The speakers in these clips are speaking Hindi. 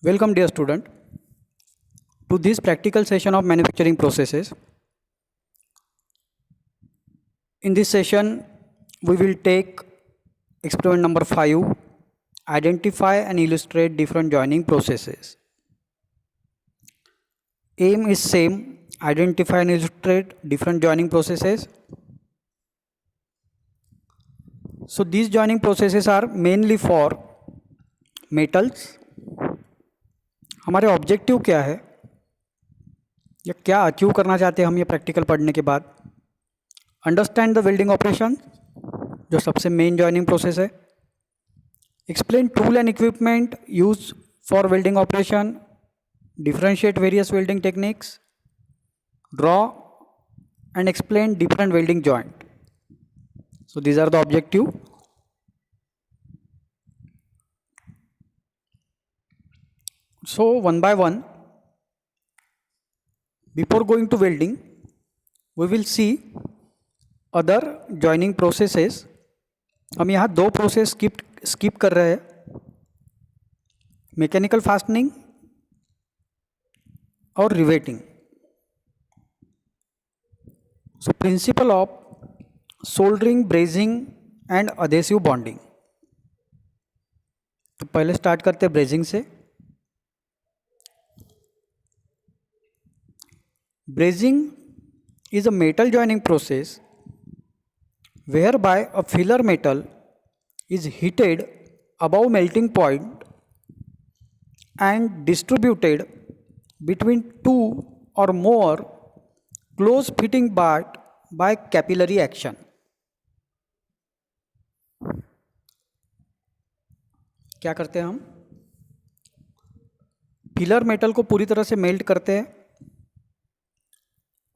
Welcome dear student to this practical session of manufacturing processes. In this session we will take experiment number 5, identify and illustrate different joining processes. Aim is same, identify and illustrate different joining processes. So these joining processes are mainly for metals. हमारे ऑब्जेक्टिव क्या है या क्या अचीव करना चाहते हैं हम ये प्रैक्टिकल पढ़ने के बाद? अंडरस्टैंड द वेल्डिंग ऑपरेशन, जो सबसे मेन जॉइनिंग प्रोसेस है. Explain tool and equipment use for welding operation, differentiate various welding techniques, draw and explain different welding joint. So these are the objective. So one by one, before going to welding, we will see other joining processes. हम यहाँ दो प्रोसेस स्किप कर रहे हैं, मैकेनिकल फास्टनिंग और riveting. So principle of soldering, brazing and adhesive bonding. तो पहले स्टार्ट करते हैं ब्रेजिंग से. Brazing is a metal joining process whereby a filler metal is heated above melting point and distributed between two or more close fitting part by capillary action. क्या करते हैं हम? फिलर मेटल को पूरी तरह से मेल्ट करते हैं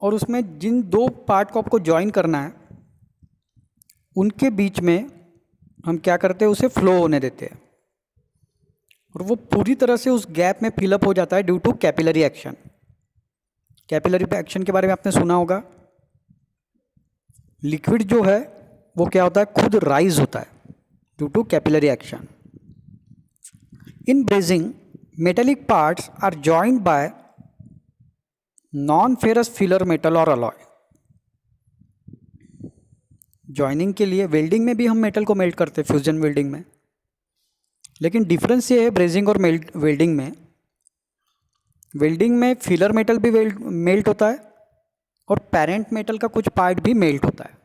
और उसमें जिन दो पार्ट को आपको ज्वाइन करना है उनके बीच में हम क्या करते हैं, उसे फ्लो होने देते हैं और वो पूरी तरह से उस गैप में फिलअप हो जाता है due to capillary action. Capillary action के बारे में आपने सुना होगा. लिक्विड जो है वो क्या होता है, खुद राइज होता है due to capillary action. In brazing metallic parts are joined by non ferrous filler metal और अलॉय. जॉइनिंग के लिए वेल्डिंग में भी हम मेटल को मेल्ट करते हैं, फ्यूजन वेल्डिंग में. लेकिन डिफरेंस ये है ब्रेजिंग और वेल्डिंग में. वेल्डिंग में फिलर मेटल भी मेल्ट होता है और पेरेंट मेटल का कुछ पार्ट भी मेल्ट होता है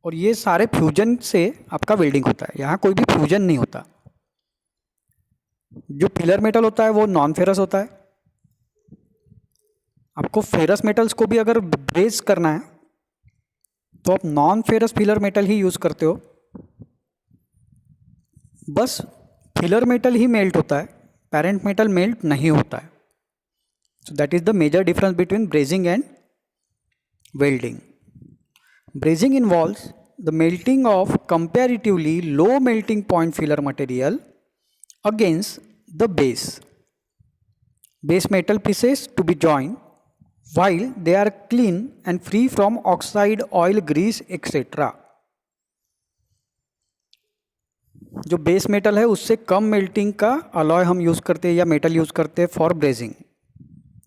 और ये सारे फ्यूजन से आपका वेल्डिंग होता है. यहाँ कोई भी फ्यूजन नहीं होता. जो फिलर मेटल होता है वो नॉन फेरस होता है. आपको फेरस मेटल्स को भी अगर ब्रेज करना है तो आप नॉन फेरस फिलर मेटल ही यूज़ करते हो. बस फिलर मेटल ही मेल्ट होता है, पेरेंट मेटल मेल्ट नहीं होता है. So that is the major difference between brazing and welding. Brazing involves the melting of comparatively low melting point filler material against the base metal pieces to be joined while they are clean and free from oxide, oil, grease, etc. जो बेस मेटल है उससे कम मेल्टिंग का अलॉय हम यूज़ करते हैं या मेटल यूज़ करते हैं फॉर ब्रेजिंग.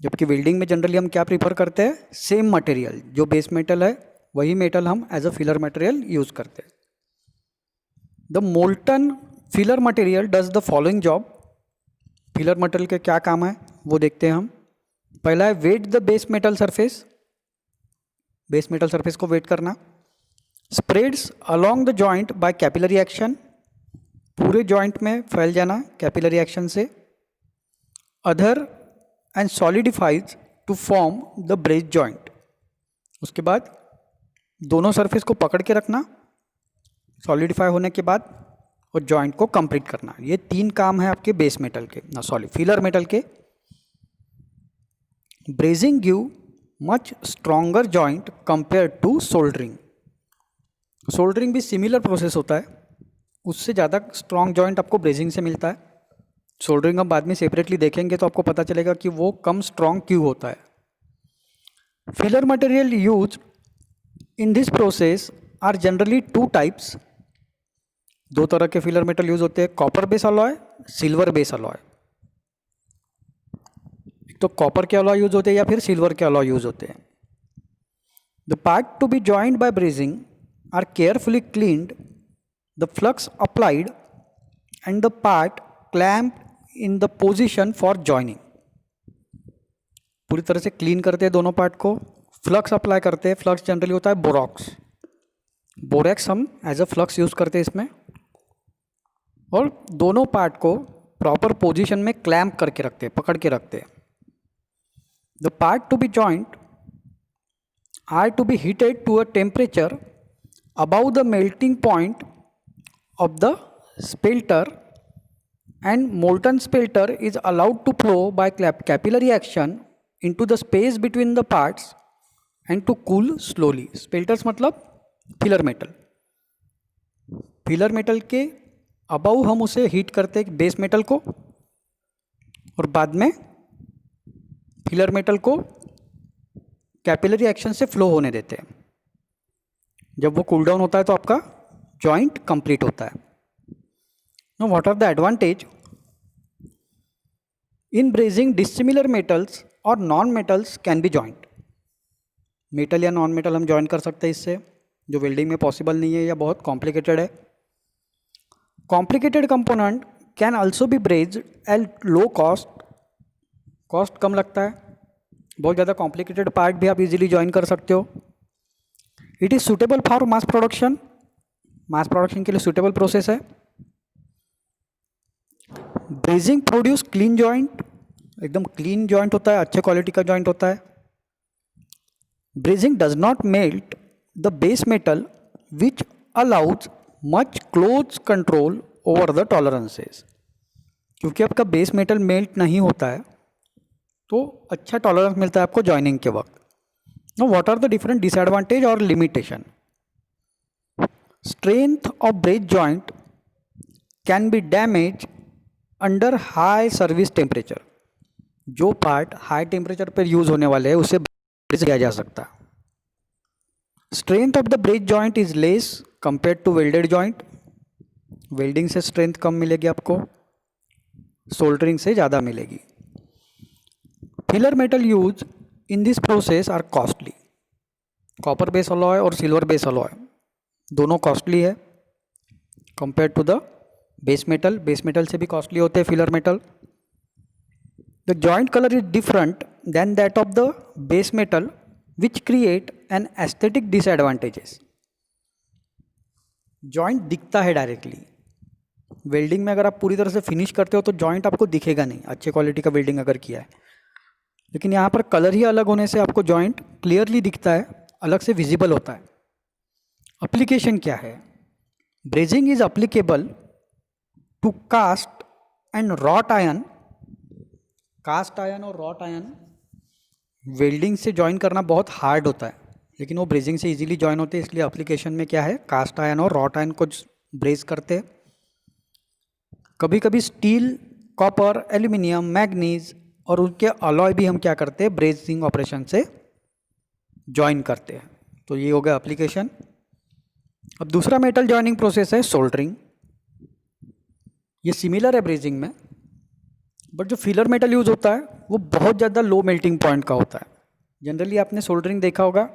जबकि वेल्डिंग में जनरली हम क्या प्रीफर करते हैं, सेम मटेरियल जो बेस मेटल है वही मेटल हम as a filler material use करते हैं. The molten filler material does the following job. Filler material के क्या काम है वो देखते हैं हम. पहला है wet the base metal surface. Base metal surface को वेट करना. Spreads along the joint by capillary action. पूरे जॉइंट में फैल जाना कैपिलरी एक्शन से. Other and solidifies to form the braze joint. उसके बाद दोनों सरफेस को पकड़ के रखना सॉलिडिफाई होने के बाद और जॉइंट को कंप्लीट करना. ये तीन काम है आपके बेस मेटल के, फिलर मेटल के. Brazing give much stronger joint compare to soldering. Soldering भी सिमिलर प्रोसेस होता है, उससे ज़्यादा स्ट्रॉन्ग जॉइंट आपको ब्रेजिंग से मिलता है. सोल्डरिंग हम बाद में सेपरेटली देखेंगे तो आपको पता चलेगा कि वो कम स्ट्रॉन्ग क्यों होता है. Filler material use in this process are generally two types. दो तरह के फिलर मेटल यूज होते हैं, copper base alloy, silver base alloy. Copper base alloy में हम क्या यूज़ करते हैं, जो भी फिलर मेटल है उसको तो कॉपर के अलॉय यूज होते हैं या फिर सिल्वर के अलॉय यूज होते हैं। The part to be joined by brazing are carefully cleaned, the flux applied and the part clamp in the position for joining. पूरी तरह से क्लीन करते हैं दोनों पार्ट को, फ्लक्स अप्लाई करते हैं। फ्लक्स जनरली होता है बोरॉक्स, बोरेक्स हम एज अ फ्लक्स यूज करते हैं इसमें, और दोनों पार्ट को प्रॉपर पोजीशन में क्लैम्प करके रखते हैं, पकड़ के रखते हैं। The part to be joint are to be heated to a temperature above the melting point of the spelter, and molten spelter is allowed to flow by capillary action into the space between the parts and to cool slowly. Spelters मतलब फिलर मेटल, फिलर मेटल के अबाउ हम उसे हीट करते हैं बेस मेटल को, और बाद में फिलर मेटल को कैपिलरी एक्शन से फ्लो होने देते हैं। जब वो कूल डाउन होता है तो आपका जॉइंट कंप्लीट होता है। Now what are the advantage? In brazing, dissimilar metals or non-metals can be joined. Metal या नॉन मेटल हम ज्वाइन कर सकते हैं इससे, जो वेल्डिंग में पॉसिबल नहीं है या बहुत कॉम्प्लिकेटेड है। Complicated component can also be brazed at low cost, cost कम लगता है। बहुत ज़्यादा कॉम्प्लिकेटेड पार्ट भी आप इजीली ज्वाइन कर सकते हो। It is suitable for mass production, mass production के लिए सुटेबल प्रोसेस है। ब्रेजिंग प्रोड्यूस क्लीन जॉइंट, एकदम क्लीन जॉइंट होता है, अच्छे क्वालिटी का जॉइंट होता है। Brazing does not melt the base metal which allows much close control over the tolerances. क्योंकि आपका बेस मेटल मेल्ट नहीं होता है तो अच्छा टॉलरेंस मिलता है आपको जॉइनिंग के वक्त। Now what are the different disadvantage और limitation? Strength of braze joint can be damage under high service temperature. जो पार्ट हाई टेम्परेचर पर यूज होने वाले हैं उसे ब्रेज किया जा सकता है। Strength of the braze joint is less compare to welded joint. Welding से स्ट्रेंथ कम मिलेगी आपको, सोल्डरिंग से ज़्यादा मिलेगी। Filler metal use in this process are costly. Copper base alloy और सिल्वर बेस अलॉय दोनों कॉस्टली है compare to the base metal. Base metal से भी कॉस्टली होते हैं filler metal. The joint colour is different than that of the base metal which create an aesthetic disadvantages. Joint दिखता है डायरेक्टली, वेल्डिंग में अगर आप पूरी तरह से फिनिश करते हो तो जॉइंट आपको दिखेगा नहीं, अच्छे क्वालिटी का वेल्डिंग अगर किया है। लेकिन यहाँ पर कलर ही अलग होने से आपको जॉइंट क्लियरली दिखता है, अलग से विजिबल होता है। एप्लीकेशन क्या है? Brazing is applicable to cast and wrought iron. Cast iron और रॉट आयन वेल्डिंग से ज्वाइन करना बहुत हार्ड होता है, लेकिन वो ब्रेजिंग से इजीली ज्वाइन होते हैं। इसलिए एप्लीकेशन में क्या है, कास्ट आयन और रॉट आयन को ब्रेज करते हैं। कभी कभी स्टील, कॉपर, एल्यूमिनियम, मैग्नीज और उनके अलॉय भी हम क्या करते हैं, ब्रेजिंग ऑपरेशन से ज्वाइन करते हैं। तो ये हो गया एप्लीकेशन। अब दूसरा मेटल ज्वाइनिंग प्रोसेस है सोल्डरिंग। ये सिमिलर है ब्रेजिंग में, बट जो फिलर मेटल यूज होता है वो बहुत ज़्यादा लो मेल्टिंग पॉइंट का होता है। जनरली आपने सोल्डरिंग देखा होगा,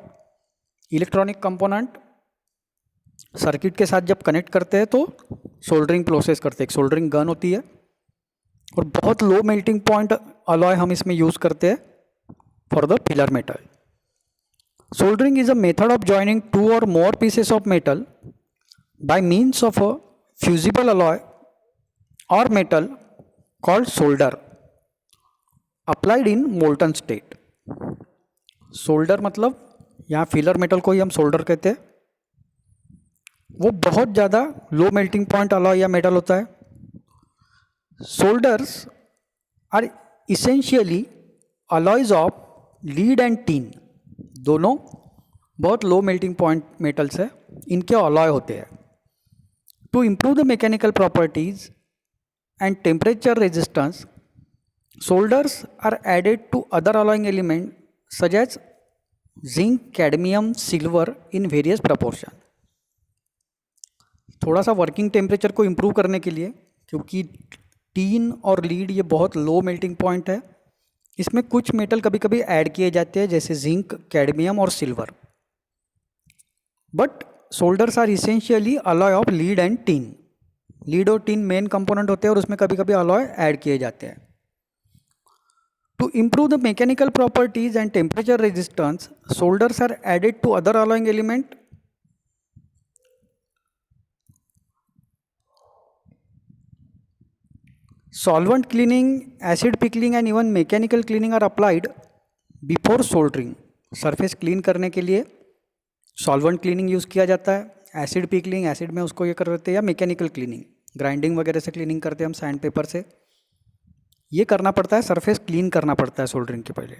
इलेक्ट्रॉनिक कंपोनेंट सर्किट के साथ जब कनेक्ट करते हैं तो सोल्डरिंग प्रोसेस करते हैं। एक सोल्डरिंग गन होती है और बहुत लो मेल्टिंग पॉइंट अलॉय हम इसमें यूज़ करते हैं for the filler metal. Soldering is a method of joining two or more pieces of metal by means of a fusible alloy or metal called solder applied in molten state. Solder मतलब यहाँ फिलर मेटल को ही हम सोल्डर कहते हैं। वो बहुत ज़्यादा लो मेल्टिंग पॉइंट अलॉय या मेटल होता है। Solders are essentially alloys of lead and tin. दोनों बहुत लो मेल्टिंग पॉइंट मेटल्स है, इनके अलॉय होते हैं। To improve the mechanical properties and temperature resistance, solders are added to other alloying element such as zinc, cadmium, silver in various proportion. थोड़ा सा वर्किंग टेम्परेचर को इम्प्रूव करने के लिए, क्योंकि टीन और लीड ये बहुत लो मेल्टिंग पॉइंट है, इसमें कुछ मेटल कभी कभी ऐड किए जाते हैं जैसे जिंक, कैडमियम और silver, but solders are essentially alloy of lead and tin. Lead और टिन मेन कंपोनेंट होते हैं और उसमें कभी कभी अलॉय ऐड किए जाते हैं। To improve the mechanical properties and temperature resistance, solders are added to other alloying element. Solvent cleaning, acid pickling and even mechanical cleaning are applied before soldering. Surface clean करने के लिए सॉल्वेंट क्लीनिंग यूज़ किया जाता है, एसिड पिकलिंग, एसिड में उसको ये कर देते हैं, या मैकेनिकल क्लीनिंग, ग्राइंडिंग वगैरह से क्लीनिंग करते हैं हम सैंड पेपर से। ये करना पड़ता है, सरफेस क्लीन करना पड़ता है सोल्डरिंग के पहले।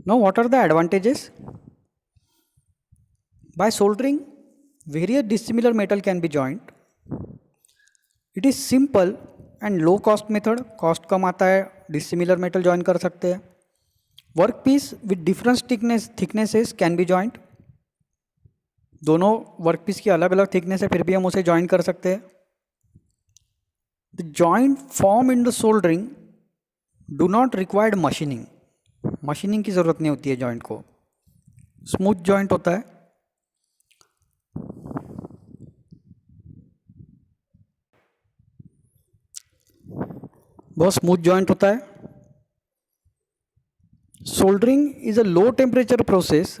Now what are the advantages? By soldering various dissimilar metal can be joint. It is simple and low cost method, cost कम आता है, डिसिमिलर मेटल ज्वाइन कर सकते हैं। Work piece with different thicknesses can be joint. दोनों वर्क पीस की अलग अलग थिकनेस है फिर भी हम उसे ज्वाइन कर सकते हैं। The joint form in the soldering do not required machining. Machining की ज़रूरत नहीं होती है जॉइंट को, स्मूथ जॉइंट होता है। बहुत स्मूथ जॉइंट होता है। Soldering is a low temperature process,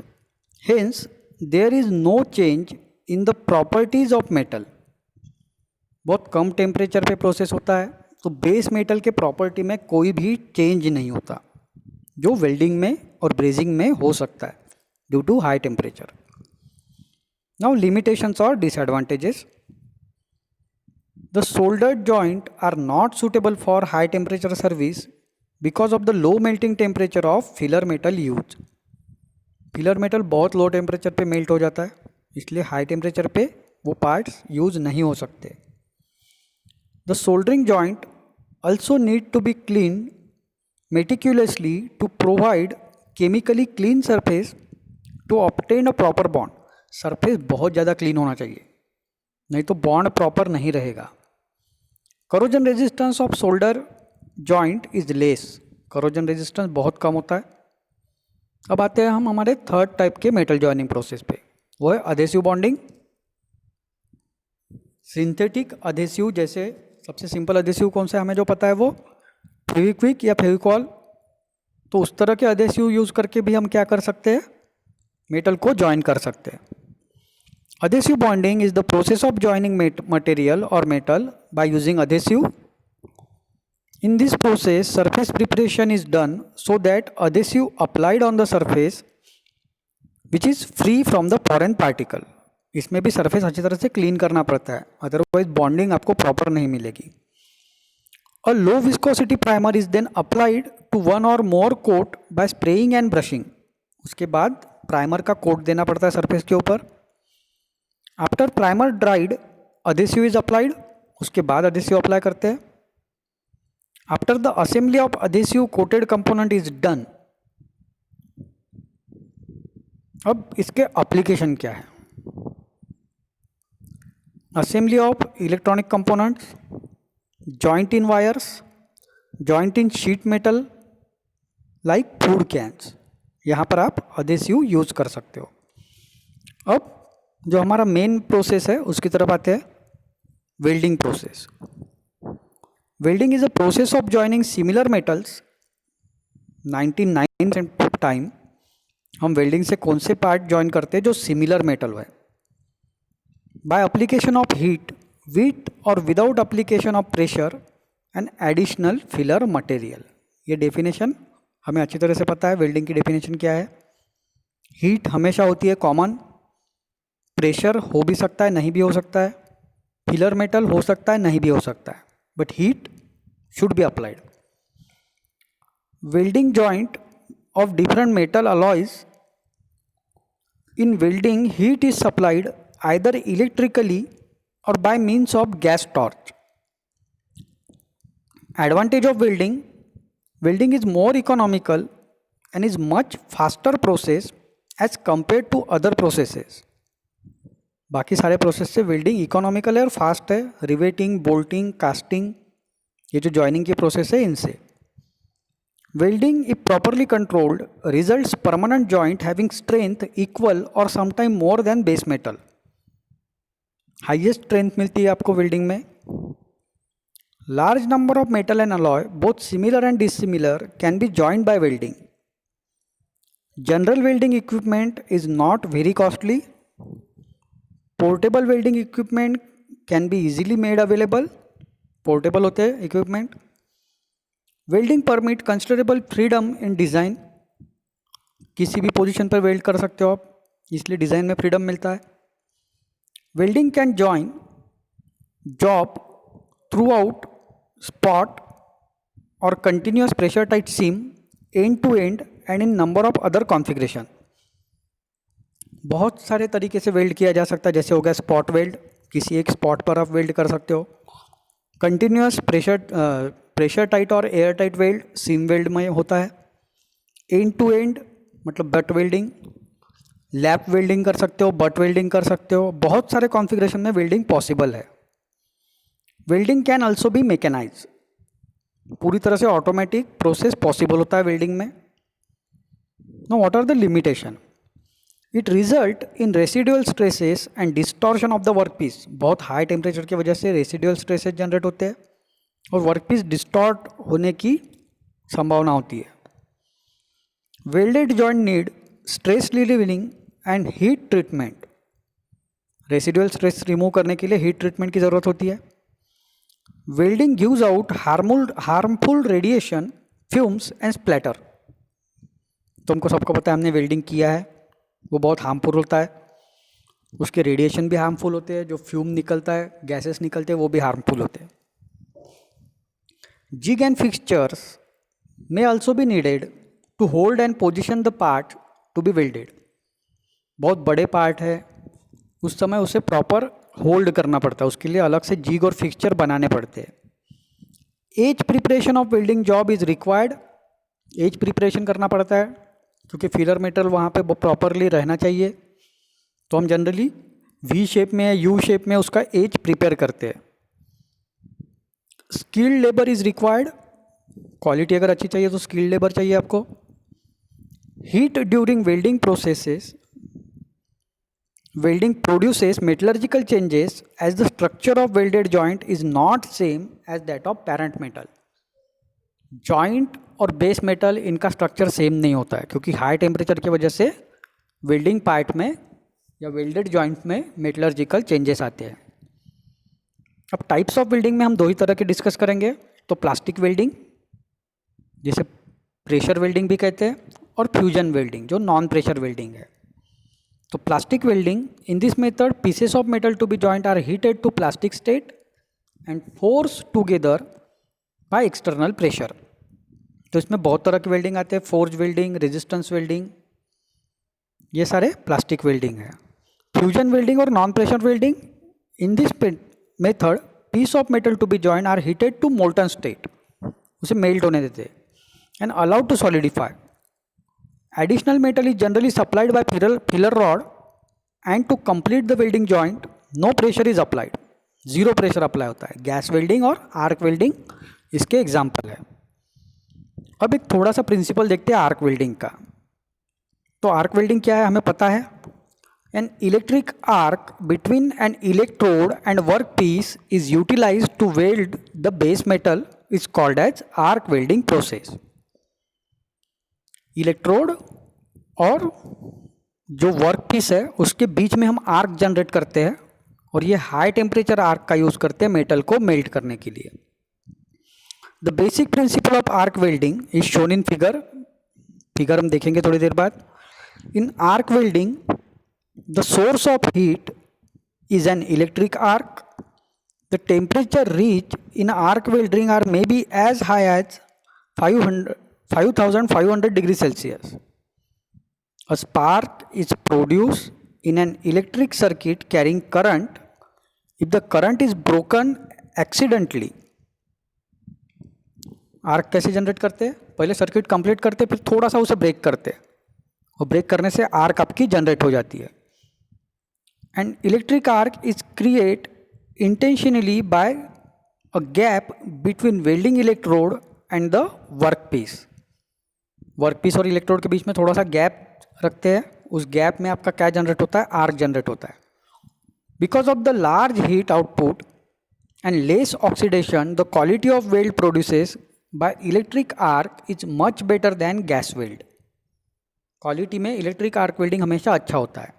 hence there is no change in the properties of metal. बहुत कम टेम्परेचर पे प्रोसेस होता है, तो बेस मेटल के प्रॉपर्टी में कोई भी चेंज नहीं होता जो वेल्डिंग में और ब्रेजिंग में हो सकता है due to high temperature. Now limitations और disadvantages. The soldered joint are not suitable for high temperature service because of the low melting temperature of filler metal used. Filler metal बहुत लो टेम्परेचर पे मेल्ट हो जाता है, इसलिए हाई टेम्परेचर पे वो पार्ट्स यूज नहीं हो सकते। The soldering joint also need to be cleaned meticulously to provide chemically clean surface to obtain a proper bond. Surface बहुत ज़्यादा क्लीन होना चाहिए, नहीं तो बॉन्ड प्रॉपर नहीं रहेगा। Corrosion resistance of solder joint is less. Corrosion resistance बहुत कम होता है। अब आते हैं हम हमारे थर्ड टाइप के मेटल जॉइनिंग प्रोसेस पे, वो है अधेसिव बॉन्डिंग। सिंथेटिक अधेसिव, जैसे सबसे सिंपल अधेसिव कौन सा हमें जो पता है वो फेविक्विक या फेविकॉल, तो उस तरह के अधेसिव यूज़ करके भी हम क्या कर सकते हैं, मेटल को ज्वाइन कर सकते हैं। Adhesive bonding is the process of joining material or metal by using adhesive. In this process, surface preparation is done so that adhesive applied on the surface which is free from the foreign particle. इसमें भी सरफेस अच्छी तरह से क्लीन करना पड़ता है, अदरवाइज बॉन्डिंग आपको प्रॉपर नहीं मिलेगी। A low viscosity primer is then applied to one or more coat by spraying and brushing. उसके बाद प्राइमर का कोट देना पड़ता है सरफेस के ऊपर। After primer dried adhesive is applied, उसके बाद अधेसिव अप्लाई करते हैं। After the assembly of adhesive coated component is done. अब इसके एप्लीकेशन क्या है? Assembly of electronic components, joint in wires, joint in sheet metal like food cans, यहाँ पर आप अधेसिव यूज कर सकते हो। अब जो हमारा मेन प्रोसेस है उसकी तरफ आते हैं, welding process. Welding is a process of joining similar metals. 99% of time हम वेल्डिंग से कौन से पार्ट ज्वाइन करते हैं, जो सिमिलर मेटल है, by application of heat with और without application of pressure and additional filler material. ये डेफिनेशन हमें अच्छी तरह से पता है, वेल्डिंग की डेफिनेशन क्या है। हीट हमेशा होती है कॉमन, प्रेशर हो भी सकता है नहीं भी हो सकता है, फिलर मेटल हो सकता है नहीं भी हो सकता है, but heat should be applied. Welding joint of different metal alloys, in welding heat is supplied either electrically और by means of gas torch. Advantage of welding, welding is more economical and is much faster process as compare to other processes. बाकी सारे प्रोसेस से वेल्डिंग इकोनॉमिकल है और फास्ट है। रिवेटिंग, बोल्टिंग, कास्टिंग, ये जो जॉइनिंग की प्रोसेस है इनसे। Welding, if properly controlled, results permanent joint having strength equal or sometime more than base metal. Highest strength मिलती है आपको वेल्डिंग में. Large number of metal and alloy both similar and dissimilar can be joined bye welding. General welding equipment is not very costly. Portable welding equipment can be easily made available. Portable होते हैं equipment. Welding permit considerable freedom इन डिज़ाइन. किसी भी पोजीशन पर वेल्ड कर सकते हो आप, इसलिए डिज़ाइन में फ्रीडम मिलता है. Welding can join job throughout spot और continuous pressure tight seam end to end and in number of other configuration. बहुत सारे तरीके से वेल्ड किया जा सकता है. जैसे हो गया स्पॉट वेल्ड, किसी एक स्पॉट पर आप वेल्ड कर सकते हो. कंटिन्यूस प्रेशर टाइट और एयर टाइट वेल्ड सीम वेल्ड में होता है. एंड टू एंड मतलब बट वेल्डिंग, लैप वेल्डिंग कर सकते हो, बट वेल्डिंग कर सकते हो. बहुत सारे कॉन्फ़िगरेशन में वेल्डिंग पॉसिबल है. Welding can also B mechanise. पूरी तरह से ऑटोमेटिक प्रोसेस पॉसिबल होता है वेल्डिंग में. Now what are the limitation? It result in residual stresses and distortion of the work piece. बहुत हाई टेम्परेचर की वजह से रेसिडुअल स्ट्रेसेस जनरेट होते हैं और वर्क पीस डिस्टॉर्ट होने की संभावना होती है. Welded joint need stress relieving and heat treatment. Residual stress remove करने के लिए हीट ट्रीटमेंट की ज़रूरत होती है. Welding gives out harmful radiation, fumes and splatter. तुमको सबको पता है, हमने वेल्डिंग किया है, वो बहुत हार्मफुल होता है. उसके रेडिएशन भी हार्मफुल होते हैं. जो फ्यूम निकलता है, गैसेस निकलते हैं, वो भी हार्मफुल होते हैं. Jig and fixtures may also be needed to hold and position the part to be welded. बहुत बड़े पार्ट है, उस समय उसे प्रॉपर होल्ड करना पड़ता है. उसके लिए अलग से जिग और फिक्सचर बनाने पड़ते हैं. Edge preparation of welding job is required. Edge preparation करना पड़ता है क्योंकि फिलर मेटल वहाँ पे प्रॉपरली रहना चाहिए. तो हम जनरली वी शेप में या यू शेप में उसका एज प्रिपेयर करते हैं. Skilled labour is required. Quality अगर अच्छी चाहिए तो स्किल्ड लेबर चाहिए आपको. Heat during welding processes. Welding produces metallurgical changes as the structure of welded joint is not same as that of parent metal. Joint और बेस मेटल इनका स्ट्रक्चर सेम नहीं होता है क्योंकि हाई टेम्परेचर की वजह से वेल्डिंग पार्ट में या वेल्डेड जॉइंट में मेटलर्जिकल चेंजेस आते हैं. अब टाइप्स ऑफ वेल्डिंग में हम दो ही तरह के डिस्कस करेंगे. तो प्लास्टिक वेल्डिंग, जिसे प्रेशर वेल्डिंग भी कहते हैं, और फ्यूजन वेल्डिंग जो नॉन प्रेशर वेल्डिंग है. तो plastic welding, in this method pieces of metal to be joint are heated to plastic state and force together by external pressure. तो इसमें बहुत तरह की वेल्डिंग आते हैं. फोर्ज वेल्डिंग, रेजिस्टेंस वेल्डिंग, ये सारे प्लास्टिक वेल्डिंग है. फ्यूजन वेल्डिंग और non pressure welding, in this method piece of metal to be joint are heated to molten state. उसे मेल्ट होने देते हैं and allowed to solidify. Additional metal is generally supplied by filler rod and to complete the welding joint no pressure is applied. Zero pressure apply होता है. गैस वेल्डिंग और आर्क वेल्डिंग इसके एग्जाम्पल है. अब एक थोड़ा सा प्रिंसिपल देखते हैं आर्क वेल्डिंग का. तो आर्क वेल्डिंग क्या है हमें पता है. An electric arc between an electrode and workpiece is utilized to weld the base metal is called as arc welding process. Electrode और जो वर्क पीस है उसके बीच में हम आर्क जनरेट करते हैं और ये हाई टेम्परेचर आर्क का यूज़ करते हैं मेटल को मेल्ट करने के लिए. The basic principle of arc welding is shown in figure हम देखेंगे थोड़ी देर बाद. In arc welding the source of heat is an electric arc. The temperature reach in arc welding are may be as high as 5500 degrees Celsius. A spark is produced in an electric circuit carrying current. If the current is broken accidentally, arc कैसे जनरेट करते हैं? पहले सर्किट कंप्लीट करते फिर थोड़ा सा उसे ब्रेक करते और ब्रेक करने से आर्क आपकी जनरेट हो जाती है. And electric arc is create intentionally by a gap between welding electrode and the work piece. Workpiece और इलेक्ट्रोड के बीच में थोड़ा सा गैप रखते हैं, उस गैप में आपका क्या जनरेट होता है, आर्क जनरेट होता है. Because of the large heat output and less oxidation the quality of weld produces by electric arc is much better than gas weld. Quality में इलेक्ट्रिक आर्क वेल्डिंग हमेशा अच्छा होता है.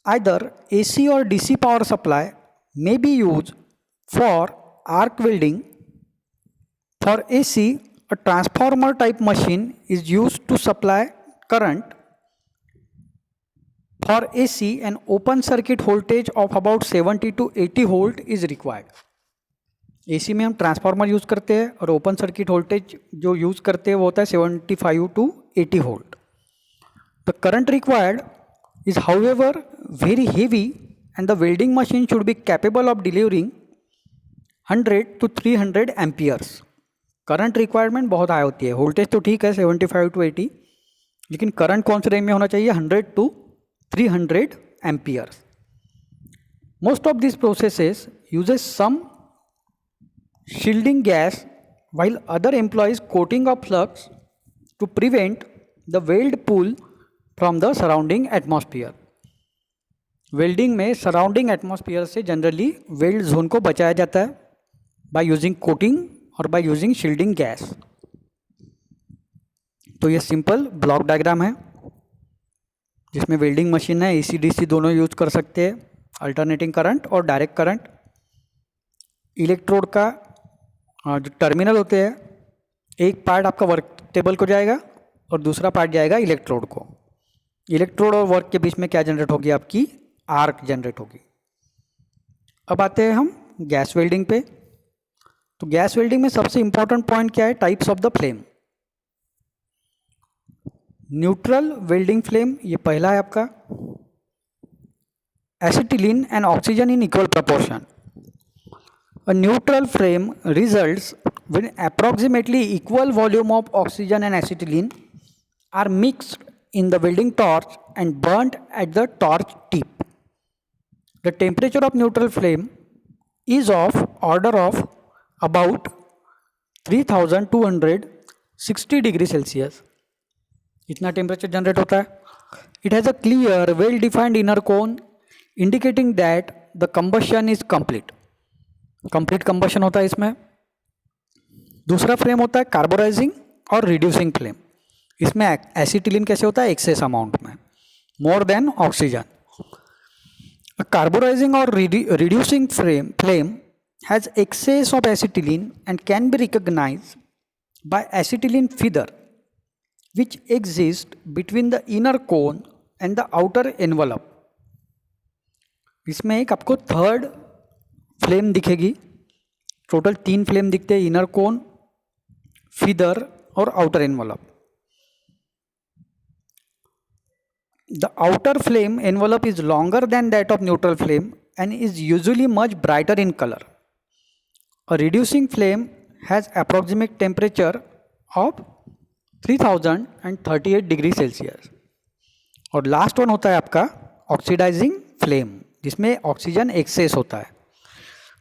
Either AC or DC power supply may be used for arc welding. For AC, a transformer type machine is used to supply current. For AC, an open circuit voltage of about 70 to 80 volt is required. AC में हम ट्रांसफार्मर यूज़ करते हैं और ओपन सर्किट वोल्टेज जो यूज़ करते हैं वो होता है 75 to 80 volt. The current required is however very heavy and the welding machine should be capable of delivering 100 to 300 amperes. Current requirement बहुत हाई होती है. वोल्टेज तो ठीक है 75 to 80, लेकिन करंट कौन से रेंज में होना चाहिए, 100 to 300 amperes. Most of these processes uses some shielding gas while other employs coating of flux to prevent the weld pull from the surrounding atmosphere. Welding में सराउंडिंग एटमॉस्फेयर से जनरली वेल्ड जोन को बचाया जाता है बाय यूजिंग कोटिंग और बाय यूजिंग शील्डिंग गैस. तो ये सिंपल ब्लॉक डायग्राम है जिसमें वेल्डिंग मशीन है, AC DC दोनों यूज कर सकते हैं, अल्टरनेटिंग करंट और डायरेक्ट करंट. इलेक्ट्रोड का जो टर्मिनल होते हैं, एक पार्ट आपका वर्क टेबल को जाएगा और दूसरा पार्ट जाएगा इलेक्ट्रोड को. इलेक्ट्रोड और वर्क के बीच में क्या जनरेट होगी, आपकी आर्क जनरेट होगी. अब आते हैं हम गैस वेल्डिंग पे. तो गैस वेल्डिंग में सबसे इंपॉर्टेंट पॉइंट क्या है, types of the flame. Neutral welding flame, ये पहला है आपका. Acetylene and oxygen in equal proportion. A neutral flame results when approximately equal volume of oxygen and acetylene are mixed in the welding torch and burnt at the torch tip. The temperature of neutral flame is of order of about 3260 degree Celsius. इतना टेम्परेचर जनरेट होता है. It has a clear, well-defined inner cone indicating that the combustion is complete. Complete combustion होता है इसमें. दूसरा फ्लेम होता है कार्बोराइजिंग और रिड्यूसिंग फ्लेम. इसमें एसिटिलीन कैसे होता है, एक्सेस अमाउंट में, मोर देन ऑक्सीजन. कार्बोराइजिंग और reducing flame has excess of acetylene and can be recognised by acetylene feather which exist between the inner cone and the outer envelope. इसमें एक आपको थर्ड फ्लेम दिखेगी. टोटल 3 फ्लेम दिखते हैं, इनर कोन, फीदर और outer envelope. The outer flame envelope is longer than that of neutral flame and is usually much brighter in colour. A reducing flame has approximate temperature of 3038 degree Celsius. और लास्ट वन होता है आपका ऑक्सीडाइजिंग फ्लेम, जिसमें ऑक्सीजन एक्सेस होता है.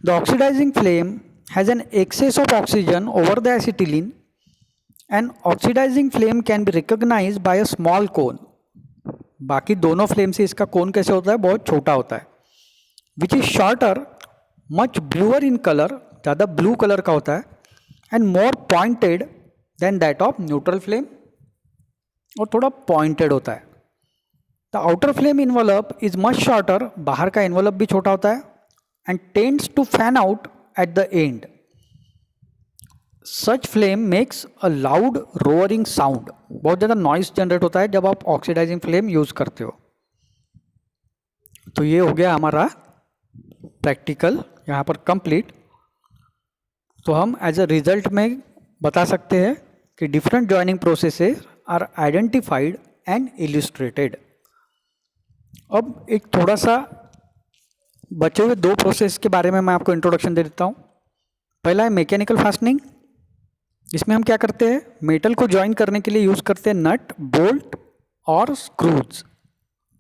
The oxidizing flame has an excess of oxygen over the acetylene and oxidizing flame can be recognized by a small cone. बाकी दोनों फ्लेम से इसका कोन कैसे होता है, बहुत छोटा होता है. Which is shorter, much bluer in colour, ज़्यादा ब्लू कलर का होता है, and more pointed than that of neutral flame, और थोड़ा पॉइंटेड होता है. The outer flame envelope is much shorter, बाहर का इन्वलप भी छोटा होता है, and tends to fan out at the end. Such flame makes a loud roaring sound. बहुत ज़्यादा नॉइस जनरेट होता है जब आप ऑक्सीडाइजिंग फ्लेम यूज़ करते हो. तो ये हो गया हमारा प्रैक्टिकल यहाँ पर कंप्लीट. तो हम एज अ रिजल्ट में बता सकते हैं कि different joining processes are identified and illustrated. अब एक थोड़ा सा बचे हुए 2 प्रोसेस के बारे में मैं आपको इंट्रोडक्शन दे देता हूँ. पहला है मैकेनिकल फास्टनिंग. इसमें हम क्या करते हैं, मेटल को ज्वाइन करने के लिए यूज़ करते हैं नट, बोल्ट और स्क्रूज.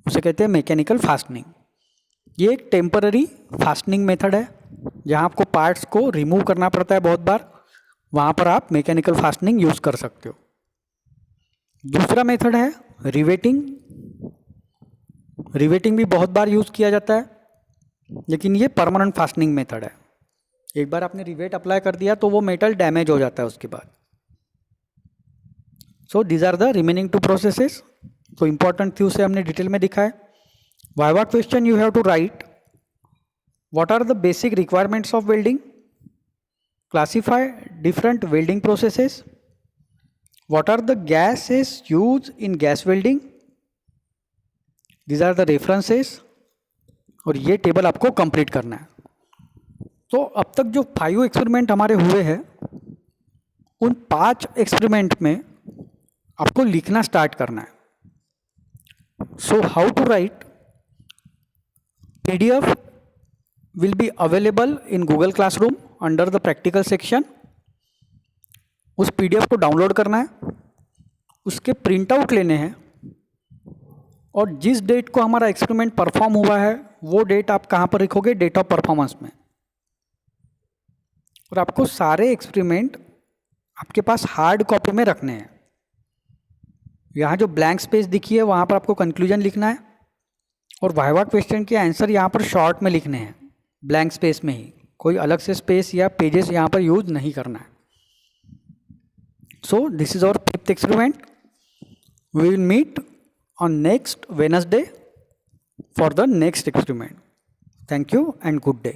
उसे कहते हैं मैकेनिकल फास्टनिंग. ये एक टेम्पररी फास्टनिंग मेथड है जहाँ आपको पार्ट्स को रिमूव करना पड़ता है बहुत बार. वहाँ पर आप मैकेनिकल फास्टनिंग यूज़ कर सकते हो। दूसरा मेथड है रिवेटिंग। रिवेटिंग भी बहुत बार यूज़ किया जाता है, लेकिन ये परमानेंट फास्टनिंग मेथड है। एक बार आपने रिवेट अप्लाई कर दिया तो वो मेटल डैमेज हो जाता है उसके बाद। So these are the remaining two processes. तो इंपॉर्टेंट थी उसे हमने डिटेल में दिखाया। Viva question you have to write what are the basic requirements of welding, classify different welding processes, what are the gases used in gas welding, these are the references, और ये टेबल आपको कंप्लीट करना है। तो अब तक जो 5 एक्सपेरिमेंट हमारे हुए हैं, उन 5 एक्सपेरिमेंट में आपको लिखना स्टार्ट करना है। So how to write, PDF will be available in Google classroom under the practical section. उस PDF को डाउनलोड करना है, उसके प्रिंट आउट लेने हैं, और जिस डेट को हमारा एक्सपेरिमेंट परफॉर्म हुआ है वो डेट आप कहाँ पर लिखोगे, डेट ऑफ परफॉर्मेंस में। और आपको सारे एक्सपेरिमेंट आपके पास हार्ड कॉपी में रखने हैं। यहाँ जो ब्लैंक स्पेस दिखी है वहाँ पर आपको कंक्लूजन लिखना है, और वाइवा क्वेश्चन के आंसर यहाँ पर शॉर्ट में लिखने हैं, ब्लैंक स्पेस में ही। कोई अलग से स्पेस या पेजेस यहाँ पर यूज नहीं करना है। So this is our 5th experiment. We will meet on next Wednesday for the next experiment. Thank you and good day.